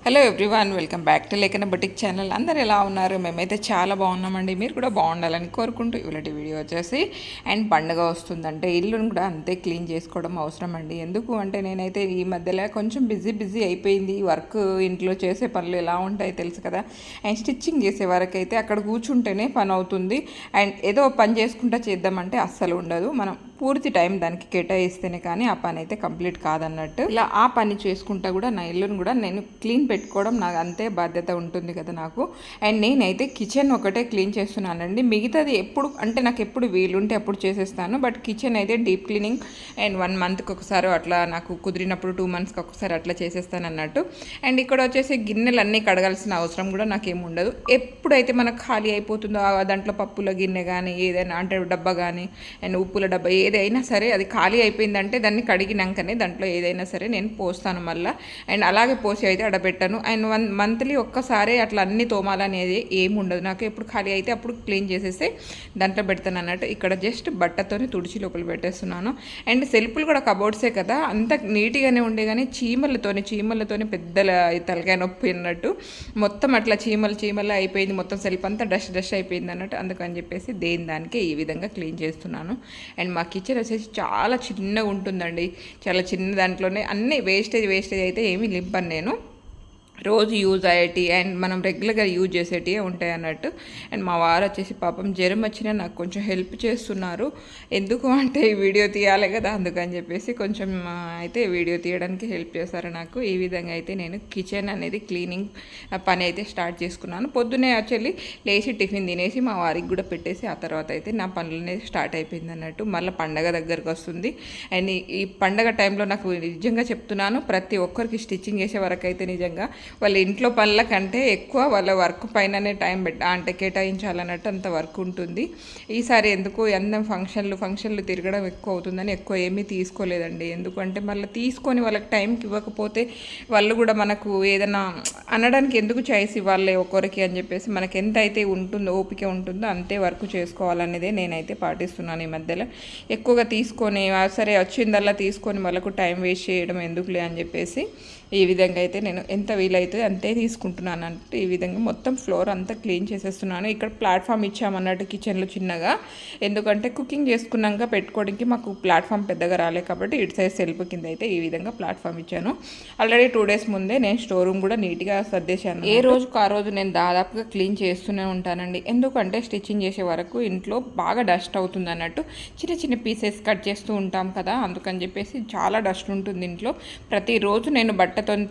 Hello everyone, welcome back to లేఖన boutique channel. అందరు ఎలా ఉన్నారు? మేమైతే చాలా బాగున్నామండి. మీరు కూడా బాగుండాలని కోరుకుంటూ ఇలాంటి వీడియో వచ్చేసి అండ్ పండుగ వస్తుందంటే ఇల్లును కూడా అంతే క్లీన్ చేసుకోవడం అవసరం అండి. ఎందుకు అంటే నేనైతే ఈ మధ్యలో కొంచెం బిజీ అయిపోయింది. వర్క్ ఇంట్లో చేసే పనులు ఎలా ఉంటాయి తెలుసు కదా. అండ్ స్టిచ్చింగ్ చేసే వరకు అయితే అక్కడ కూర్చుంటేనే పని అవుతుంది. అండ్ ఏదో పని చేసుకుంటా చేద్దామంటే అస్సలు ఉండదు. మనం పూర్తి టైం దానికి కేటాయిస్తేనే కానీ ఆ పని అయితే కంప్లీట్ కాదన్నట్టు. ఇలా ఆ పని చేసుకుంటా కూడా నా ఇల్లును కూడా నేను క్లీన్ పెట్టుకోవడం నాకు అంతే బాధ్యత ఉంటుంది కదా నాకు. అండ్ నేనైతే కిచెన్ ఒకటే క్లీన్ చేస్తున్నానండి. మిగతాది ఎప్పుడు అంటే నాకు ఎప్పుడు వీలుంటే అప్పుడు చేసేస్తాను. బట్ కిచెన్ అయితే డీప్ క్లీనింగ్ అండ్ 1 మంత్కి ఒకసారి అట్లా నాకు కుదిరినప్పుడు 2 మంత్స్కి ఒకసారి అట్లా చేసేస్తాను అన్నట్టు. అండ్ ఇక్కడ వచ్చేసి గిన్నెలు అన్నీ కడగాల్సిన అవసరం కూడా నాకేం ఉండదు. ఎప్పుడైతే మనకు ఖాళీ అయిపోతుందో దాంట్లో పప్పుల గిన్నె కానీ ఏదైనా అంటే డబ్బా కానీ అండ్ ఉప్పుల డబ్బా ఏదైనా సరే అది ఖాళీ అయిపోయిందంటే దాన్ని కడిగినాకనే దాంట్లో ఏదైనా సరే నేను పోస్తాను మళ్ళీ. అండ్ అలాగే పోసి అయితే అడబెట్టాను. అండ్ మంత్లీ ఒక్కసారి అట్లా అన్ని తోమాలనేది ఏమి ఉండదు నాకు. ఎప్పుడు ఖాళీ అయితే అప్పుడు క్లీన్ చేసేసి దాంట్లో పెడతాను అన్నట్టు. ఇక్కడ జస్ట్ బట్టతోనే తుడిచి లోపల పెట్టేస్తున్నాను. అండ్ సెల్ఫ్లు కూడా కబోర్డ్సే కదా, అంత నీట్గానే ఉండే కానీ చీమలతోని పెద్దల తలకాయ నొప్పి అన్నట్టు మొత్తం అట్లా చీమలు అయిపోయింది. మొత్తం సెల్ఫ్ అంతా డస్ట్ అయిపోయింది అన్నట్టు. అందుకని చెప్పేసి దానికే ఈ విధంగా క్లీన్ చేస్తున్నాను. అండ్ మా కిచెన్ వచ్చేసి చాలా చిన్నగా ఉంటుందండి. చాలా చిన్న దాంట్లోనే అన్నీ వేస్టేజ్ అయితే ఏమీ లింపను నేను. రోజు యూజ్ అయ్యేటి అండ్ మనం రెగ్యులర్గా యూజ్ చేసేటివి ఉంటాయి అన్నట్టు. అండ్ మా వారు వచ్చేసి పాపం జ్వరం వచ్చినా నాకు కొంచెం హెల్ప్ చేస్తున్నారు. ఎందుకు అంటే ఈ వీడియో తీయాలి కదా, అందుకని చెప్పేసి కొంచెం అయితే వీడియో తీయడానికి హెల్ప్ చేస్తారు నాకు. ఈ విధంగా అయితే నేను కిచెన్ అనేది క్లీనింగ్ పని అయితే స్టార్ట్ చేసుకున్నాను. పొద్దున్నే యాక్చువల్లీ లేచి టిఫిన్ తినేసి మా వారికి కూడా పెట్టేసి ఆ తర్వాత అయితే నా పనులు అనేది స్టార్ట్ అయిపోయింది అన్నట్టు. మళ్ళీ పండగ దగ్గరకు వస్తుంది. అండ్ ఈ పండగ టైంలో నాకు నిజంగా చెప్తున్నాను, ప్రతి ఒక్కరికి స్టిచ్చింగ్ చేసే వరకు అయితే నిజంగా వాళ్ళ ఇంట్లో పనుల కంటే ఎక్కువ వాళ్ళ వర్క్ పైననే టైం అంటే కేటాయించాలన్నట్టు అంత వర్క్ ఉంటుంది. ఈసారి ఎందుకు ఎంత ఫంక్షన్లు తిరగడం ఎక్కువ అవుతుందని ఎక్కువ ఏమీ తీసుకోలేదండి. ఎందుకంటే మళ్ళీ తీసుకొని వాళ్ళకి టైంకి ఇవ్వకపోతే వాళ్ళు కూడా మనకు ఏదైనా అనడానికి ఎందుకు చాయిస్ ఇవ్వాలి ఒక్కరికి అని చెప్పేసి మనకి ఎంత అయితే ఉంటుందో ఓపిక ఉంటుందో అంతే వర్క్ చేసుకోవాలనేదే నేనైతే పాటిస్తున్నాను. ఈ మధ్యలో ఎక్కువగా తీసుకొని సరే వచ్చిందల్లా తీసుకొని వాళ్ళకు టైం వేస్ట్ చేయడం ఎందుకులే అని చెప్పేసి ఈ విధంగా అయితే నేను ఎంత వీలైతే అంతే తీసుకుంటున్నాను అన్నట్టు. ఈ విధంగా మొత్తం ఫ్లోర్ అంతా క్లీన్ చేసేస్తున్నాను. ఇక్కడ ప్లాట్ఫామ్ ఇచ్చామన్నట్టు కిచెన్లో చిన్నగా, ఎందుకంటే కుకింగ్ చేసుకున్నాక పెట్టుకోవడానికి మాకు ప్లాట్ఫామ్ పెద్దగా రాలే కాబట్టి ఇటు సైడ్ సెల్ఫ్ కింద అయితే ఈ విధంగా ప్లాట్ఫామ్ ఇచ్చాను. ఆల్రెడీ 2 డేస్ ముందే నేను స్టోర్ రూమ్ కూడా నీట్గా సర్దేశాను. ఏ రోజుకు ఆ రోజు నేను దాదాపుగా క్లీన్ చేస్తూనే ఉంటానండి. ఎందుకంటే స్టిచ్చింగ్ చేసే వరకు ఇంట్లో బాగా డస్ట్ అవుతుంది అన్నట్టు. చిన్న పీసెస్ కట్ చేస్తూ ఉంటాం కదా, అందుకని చెప్పేసి చాలా డస్ట్ ఉంటుంది ఇంట్లో. ప్రతిరోజు నేను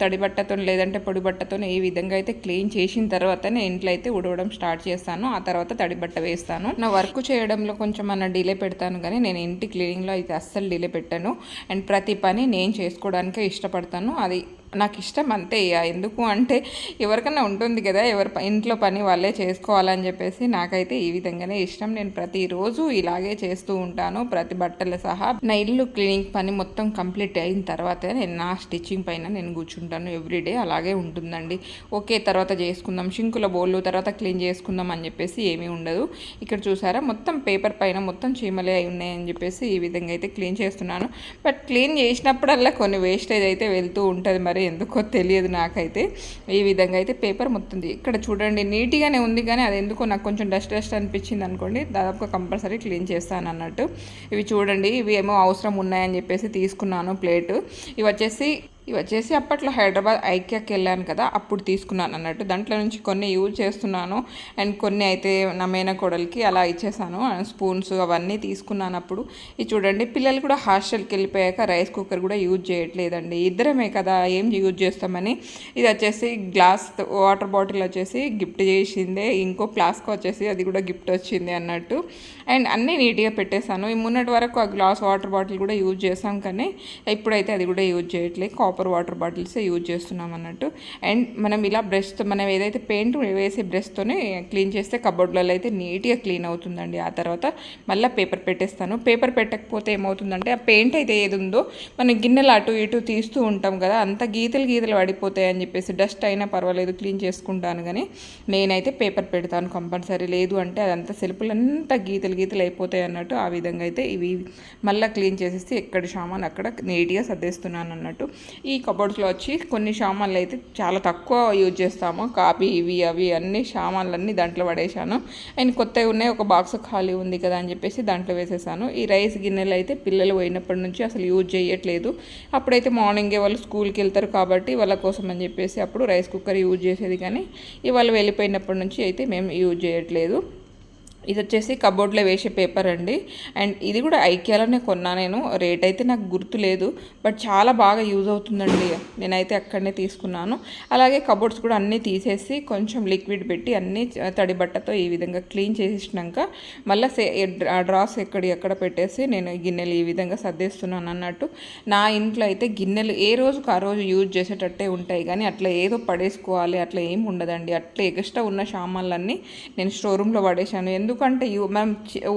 తడి బట్టతో లేదంటే పొడి బట్టతో ఈ విధంగా అయితే క్లీన్ చేసిన తర్వాత నేను ఇంట్లో అయితే ఉడవడం స్టార్ట్ చేస్తాను. ఆ తర్వాత తడి బట్ట వేస్తాను. నా వర్క్ చేయడంలో కొంచెం అన్న డిలే పెడతాను కానీ నేను ఇంటి క్లీనింగ్లో అయితే అస్సలు డిలే పెట్టాను. అండ్ ప్రతి పని నేను చేసుకోవడానికే ఇష్టపడతాను. అది నాకు ఇష్టం అంతే. ఎందుకు అంటే ఎవరికైనా ఉంటుంది కదా, ఇంట్లో పని వాళ్ళే చేసుకోవాలని చెప్పేసి నాకైతే ఈ విధంగానే ఇష్టం. నేను ప్రతిరోజు ఇలాగే చేస్తూ ఉంటాను. ప్రతి బట్టలు సహా నా ఇల్లు క్లీనింగ్ పని మొత్తం కంప్లీట్ అయిన తర్వాత నేను నా స్టిచ్చింగ్ పైన నేను కూర్చుంటాను. ఎవ్రీడే అలాగే ఉంటుందండి. ఓకే తర్వాత చేసుకుందాం, షింకుల బోళ్ళు తర్వాత క్లీన్ చేసుకుందాం అని చెప్పేసి ఏమీ ఉండదు. ఇక్కడ చూసారా మొత్తం పేపర్ పైన మొత్తం చీమలే అయి ఉన్నాయని చెప్పేసి ఈ విధంగా అయితే క్లీన్ చేస్తున్నాను. బట్ క్లీన్ చేసినప్పుడల్లా కొన్ని వేస్టేజ్ అయితే వెళ్తూ ఉంటుంది. మరి ఎందుకో తెలియదు నాకైతే. ఈ విధంగా అయితే పేపర్ మొత్తం ఇక్కడ చూడండి నీట్గానే ఉంది కానీ అది ఎందుకో నాకు కొంచెం డస్ట్ అనిపించింది అనుకోండి, దాదాపుగా కంపల్సరీ క్లీన్ చేస్తాను అన్నట్టు. ఇవి చూడండి, ఇవి ఏమో అవసరం ఉన్నాయని చెప్పేసి తీసుకున్నాను ప్లేటు. ఇవి వచ్చేసి అప్పట్లో హైదరాబాద్ ఐక్యాకి వెళ్ళాను కదా అప్పుడు తీసుకున్నాను అన్నట్టు. దాంట్లో నుంచి కొన్ని యూజ్ చేస్తున్నాను అండ్ కొన్ని అయితే నా మేనకోడలికి అలా ఇచ్చేసాను. స్పూన్స్ అవన్నీ తీసుకున్నాను అప్పుడు. ఇది చూడండి, పిల్లలు కూడా హాస్టల్కి వెళ్ళిపోయాక రైస్ కుక్కర్ కూడా యూజ్ చేయట్లేదండి. ఇద్దరమే కదా ఏం యూజ్ చేస్తామని ఇది వచ్చేసి గ్లాస్ వాటర్ బాటిల్ వచ్చేసి గిఫ్ట్ చేసిందే, ఇంకో ఫ్లాస్క్ వచ్చేసి అది కూడా గిఫ్ట్ వచ్చింది అన్నట్టు. అండ్ అన్నీ నీట్గా పెట్టేశాను. ఈ మొన్నటి వరకు ఆ గ్లాస్ వాటర్ బాటిల్ కూడా యూజ్ చేసాం కానీ ఇప్పుడైతే అది కూడా యూజ్ చేయట్లేదు. కాపర్ వాటర్ బాటిల్సే యూజ్ చేస్తున్నాం అన్నట్టు. అండ్ మనం ఇలా బ్రష్తో మనం ఏదైతే పెయింట్ వేసే బ్రష్తోనే క్లీన్ చేస్తే కబోర్డ్లలో అయితే నీట్గా క్లీన్ అవుతుందండి. ఆ తర్వాత మళ్ళీ పేపర్ పెట్టేస్తాను. పేపర్ పెట్టకపోతే ఏమవుతుందంటే ఆ పెయింట్ అయితే ఏది ఉందో మనం గిన్నెలు అటు ఇటు తీస్తూ ఉంటాం కదా, అంత గీతలు పడిపోతాయి అని చెప్పేసి డస్ట్ అయినా పర్వాలేదు క్లీన్ చేసుకుంటాను కానీ నేనైతే పేపర్ పెడతాను కంపల్సరీ. లేదు అంటే అదంతా సెల్ఫ్లంతా గీతలు అయిపోతాయి అన్నట్టు. ఆ విధంగా అయితే ఇవి మళ్ళీ క్లీన్ చేసేసి ఎక్కడ సామాన్ అక్కడ నీట్గా సర్దేస్తున్నాను అన్నట్టు. ఈ కబోర్డ్స్లో వచ్చి కొన్ని సామాన్లు అయితే చాలా తక్కువ యూజ్ చేస్తాము. కాపీ ఇవి అవి అన్ని సామాన్లన్నీ దాంట్లో పడేశాను. అండ్ కొత్తవి ఉన్నాయి, ఒక బాక్స్ ఖాళీ ఉంది కదా అని చెప్పేసి దాంట్లో వేసేసాను. ఈ రైస్ గిన్నెలు అయితే పిల్లలు పోయినప్పటి నుంచి అసలు యూజ్ చేయట్లేదు. అప్పుడైతే మార్నింగే వాళ్ళు స్కూల్కి వెళ్తారు కాబట్టి వాళ్ళ కోసం అని చెప్పేసి అప్పుడు రైస్ కుక్కర్ యూజ్ చేసేది, కానీ ఇవాళ వెళ్ళిపోయినప్పటి నుంచి అయితే మేము యూజ్ చేయట్లేదు. ఇది వచ్చేసి కబోర్డ్లో వేసే పేపర్ అండి. అండ్ ఇది కూడా ఐకియాలోనే కొన్నా నేను. రేట్ అయితే నాకు గుర్తులేదు, బట్ చాలా బాగా యూజ్ అవుతుందండి. నేనైతే అక్కడనే తీసుకున్నాను. అలాగే కబోర్డ్స్ కూడా అన్నీ తీసేసి కొంచెం లిక్విడ్ పెట్టి అన్నీ తడి బట్టతో ఈ విధంగా క్లీన్ చేసేసినాక మళ్ళీ డ్రాస్ ఎక్కడ పెట్టేసి నేను గిన్నెలు ఈ విధంగా సర్దేస్తున్నాను అన్నట్టు. నా ఇంట్లో అయితే గిన్నెలు ఏ రోజుకు ఆ రోజు యూజ్ చేసేటట్టే ఉంటాయి, కానీ అట్లా ఏదో పడేసుకోవాలి అట్లా ఏం ఉండదండి. అట్లా ఎక్స్ట్రా ఉన్న సామాన్లన్నీ నేను స్టోర్ రూమ్లో పడేసాను. ఎందుకంటే మనం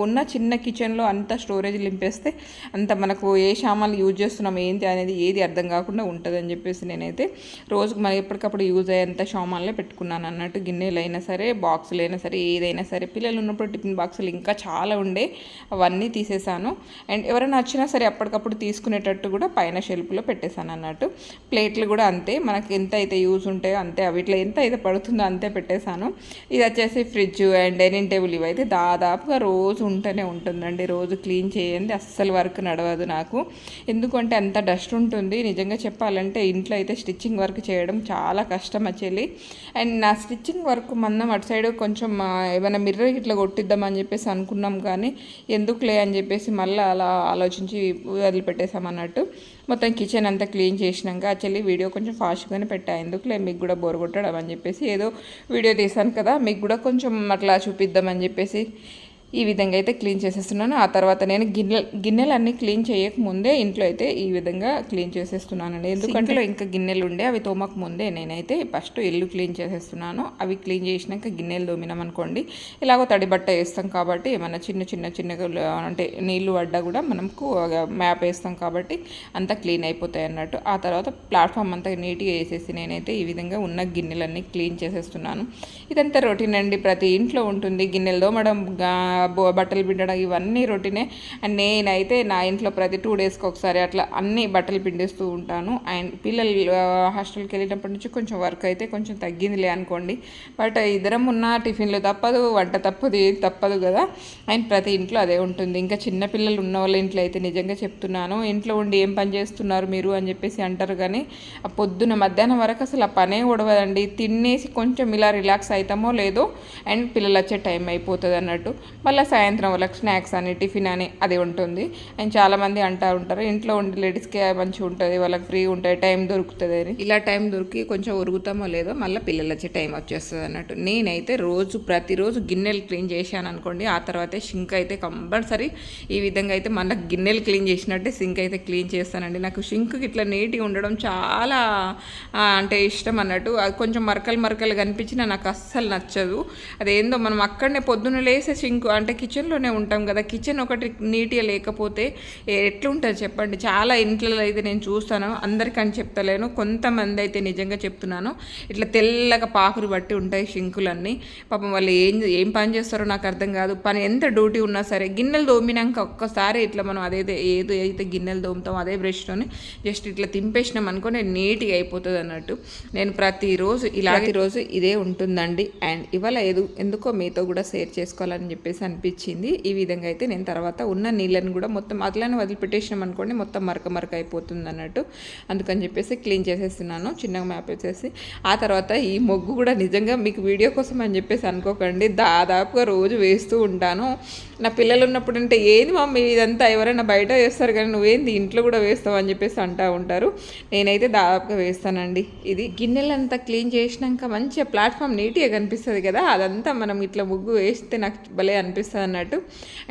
ఉన్న చిన్న కిచెన్లో అంత స్టోరేజ్ నింపేస్తే అంత మనకు ఏ సామాన్లు యూజ్ చేస్తున్నాం ఏంటి అనేది ఏది అర్థం కాకుండా ఉంటుందని చెప్పేసి నేనైతే రోజుకు మరి ఎప్పటికప్పుడు యూజ్ అయ్యేంత సామాన్లే పెట్టుకున్నాను అన్నట్టు. గిన్నెలు అయినా సరే, బాక్సులు అయినా సరే, ఏదైనా సరే. పిల్లలు ఉన్నప్పుడు టిఫిన్ బాక్సులు ఇంకా చాలా ఉండే, అవన్నీ తీసేసాను. అండ్ ఎవరైనా వచ్చినా సరే అప్పటికప్పుడు తీసుకునేటట్టు కూడా పైన షెల్ఫ్లో పెట్టేశాను అన్నట్టు. ప్లేట్లు కూడా అంతే, మనకి ఎంత అయితే యూజ్ ఉంటాయో అంతే, అవిట్లో ఎంత అయితే పడుతుందో అంతే పెట్టేశాను. ఇది వచ్చేసి ఫ్రిడ్జ్ అండ్ డైనింగ్ టేబుల్, ఇవైతే దాదాపుగా రోజు ఉంటూనే ఉంటుందండి. రోజు క్లీన్ చేయండి అస్సలు వర్క్ నడవదు నాకు, ఎందుకంటే అంత డస్ట్ ఉంటుంది. నిజంగా చెప్పాలంటే ఇంట్లో అయితే స్టిచ్చింగ్ వర్క్ చేయడం చాలా కష్టం వచ్చేది. అండ్ నా స్టిచ్చింగ్ వర్క్ మనం అటు సైడ్ కొంచెం ఏమైనా మిర్రర్ ఇట్లా కొట్టిద్దామని చెప్పేసి అనుకున్నాం, కానీ ఎందుకులే అని చెప్పేసి మళ్ళీ అలా ఆలోచించి వదిలిపెట్టేసాం అన్నట్టు. మొత్తం కిచెన్ అంతా క్లీన్ చేసినాక యాక్చువల్లీ వీడియో కొంచెం ఫాస్ట్గానే పెట్టా, ఎందుకులే మీకు కూడా బోర్ కొట్టడం అని చెప్పేసి ఏదో వీడియో తీసాను కదా, మీకు కూడా కొంచెం అట్లా చూపిద్దామని చెప్పేసి ఈ విధంగా అయితే క్లీన్ చేసేస్తున్నాను. ఆ తర్వాత నేను గిన్నెలన్నీ క్లీన్ చేయకముందే ఇంట్లో అయితే ఈ విధంగా క్లీన్ చేసేస్తున్నానండి. ఎందుకంటే ఇంకా గిన్నెలు ఉండే అవి తోమక ముందే నేనైతే ఫస్ట్ ఇల్లు క్లీన్ చేసేస్తున్నాను. అవి క్లీన్ చేసినాక గిన్నెలు తోమినాం అనుకోండి, ఇలాగో తడి బట్ట వేస్తాం కాబట్టి ఏమైనా చిన్న అంటే నీళ్లు పడ్డా కూడా మనకు మ్యాప్ వేస్తాం కాబట్టి అంతా క్లీన్ అయిపోతాయి అన్నట్టు. ఆ తర్వాత ప్లాట్ఫామ్ అంతా నీట్గా వేసేసి నేనైతే ఈ విధంగా ఉన్న గిన్నెలన్నీ క్లీన్ చేసేస్తున్నాను. ఇదంతా రొటీన్ అండి, ప్రతి ఇంట్లో ఉంటుంది. గిన్నెలు తోమడం, బట్టలు పిండడం ఇవన్నీ రొటీనే. అండ్ నేనైతే నా ఇంట్లో ప్రతి 2 డేస్కి ఒకసారి అట్లా అన్ని బట్టలు పిండేస్తూ ఉంటాను. అండ్ పిల్లలు హాస్టల్కి వెళ్ళినప్పటి నుంచి కొంచెం వర్క్ అయితే కొంచెం తగ్గిందిలే అనుకోండి, బట్ ఇద్దరం ఉన్న టిఫిన్లు తప్పదు, వంట తప్పదు, ఏది తప్పదు కదా. అండ్ ప్రతి ఇంట్లో అదే ఉంటుంది. ఇంకా చిన్నపిల్లలు ఉన్న వాళ్ళ ఇంట్లో అయితే నిజంగా చెప్తున్నాను, ఇంట్లో ఉండి ఏం పని చేస్తున్నారు మీరు అని చెప్పేసి అంటారు, కానీ ఆ పొద్దున మధ్యాహ్నం వరకు అసలు ఆ పనే ఉడవదండి. తినేసి కొంచెం ఇలా రిలాక్స్ అవుతామో లేదో అండ్ పిల్లలు వచ్చే టైం అయిపోతుంది అన్నట్టు. మళ్ళీ సాయంత్రం వాళ్ళకి స్నాక్స్ అని టిఫిన్ అని అది ఉంటుంది. అండ్ చాలామంది అంటూ ఉంటారు ఇంట్లో ఉండి లేడీస్కి మంచిగా ఉంటుంది, వాళ్ళకి ఫ్రీ ఉంటుంది, టైం దొరుకుతుంది అని. ఇలా టైం దొరికి కొంచెం ఉరుగుతామో లేదో మళ్ళీ పిల్లలు వచ్చే టైం వచ్చేస్తుంది అన్నట్టు. నేనైతే ప్రతిరోజు గిన్నెలు క్లీన్ చేశాను అనుకోండి, ఆ తర్వాత సింక్ అయితే కంపల్సరీ ఈ విధంగా అయితే మళ్ళీ గిన్నెలు క్లీన్ చేసినట్టే సింక్ అయితే క్లీన్ చేస్తానండి. నాకు సింక్ ఇట్లా నీట్గా ఉండడం చాలా అంటే ఇష్టం అన్నట్టు. అది కొంచెం మరకలు కనిపించినా నాకు అస్సలు నచ్చదు. అదేందో మనం అక్కడనే పొద్దున్న లేసే సింక్ అంటే కిచెన్లోనే ఉంటాం కదా, కిచెన్ ఒకటి నీట్గా లేకపోతే ఎట్లుంటుంది చెప్పండి. చాలా ఇంట్లో అయితే నేను చూస్తాను, అందరికని చెప్తలేను, కొంతమంది అయితే నిజంగా చెప్తున్నాను, ఇట్లా తెల్లగా పాకురు బట్టి ఉంటాయి సింకులన్నీ. పాపం వాళ్ళు ఏం పని చేస్తారో నాకు అర్థం కాదు. పని ఎంత డ్యూటీ ఉన్నా సరే గిన్నెలు తోమినాక ఒక్కసారి ఇట్లా మనం ఏదైతే గిన్నెలు తోముతామో అదే బ్రష్తోని జస్ట్ ఇట్లా తింపేసినాం అనుకోని నీట్గా అయిపోతుంది అన్నట్టు. నేను ప్రతిరోజు రోజు ఇదే ఉంటుందండి. అండ్ ఇవాళ ఎందుకో మీతో కూడా షేర్ చేసుకోవాలని చెప్పేసి అనిపించింది. ఈ విధంగా అయితే నేను తర్వాత ఉన్న నీళ్ళని కూడా మొత్తం అట్లానే వదిలిపెట్టేసినాం అనుకోండి, మొత్తం మరక అయిపోతుంది అన్నట్టు. అందుకని చెప్పేసి క్లీన్ చేసేస్తున్నాను, చిన్నగా మ్యాప్ వేసేసి. ఆ తర్వాత ఈ మొగ్గు కూడా నిజంగా మీకు వీడియో కోసం అని చెప్పేసి అనుకోకండి, దాదాపుగా రోజు వేస్తూ ఉంటాను. నా పిల్లలు ఉన్నప్పుడు అంటే ఏంది మమ్మీ ఇదంతా ఎవరైనా బయట వేస్తారు కానీ నువ్వేంది ఇంట్లో కూడా వేస్తావు అని చెప్పేసి అంటూ ఉంటారు. నేనైతే దాదాపుగా వేస్తానండి. ఇది గిన్నెలంతా క్లీన్ చేసినాక మంచిగా ప్లాట్ఫామ్ నీట్గా కనిపిస్తుంది కదా, అదంతా మనం ఇట్లా ముగ్గు వేస్తే నాకు భలే అనిపిస్తుంది అన్నట్టు.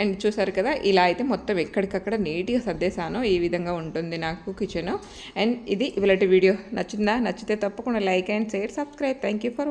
అండ్ చూసారు కదా, ఇలా అయితే మొత్తం ఎక్కడికక్కడ నీట్గా సర్దేశాను. ఈ విధంగా ఉంటుంది నాకు కిచెన్. అండ్ ఇది ఇవాళ వీడియో నచ్చిందా? నచ్చితే తప్పకుండా like and share, subscribe. Thank you for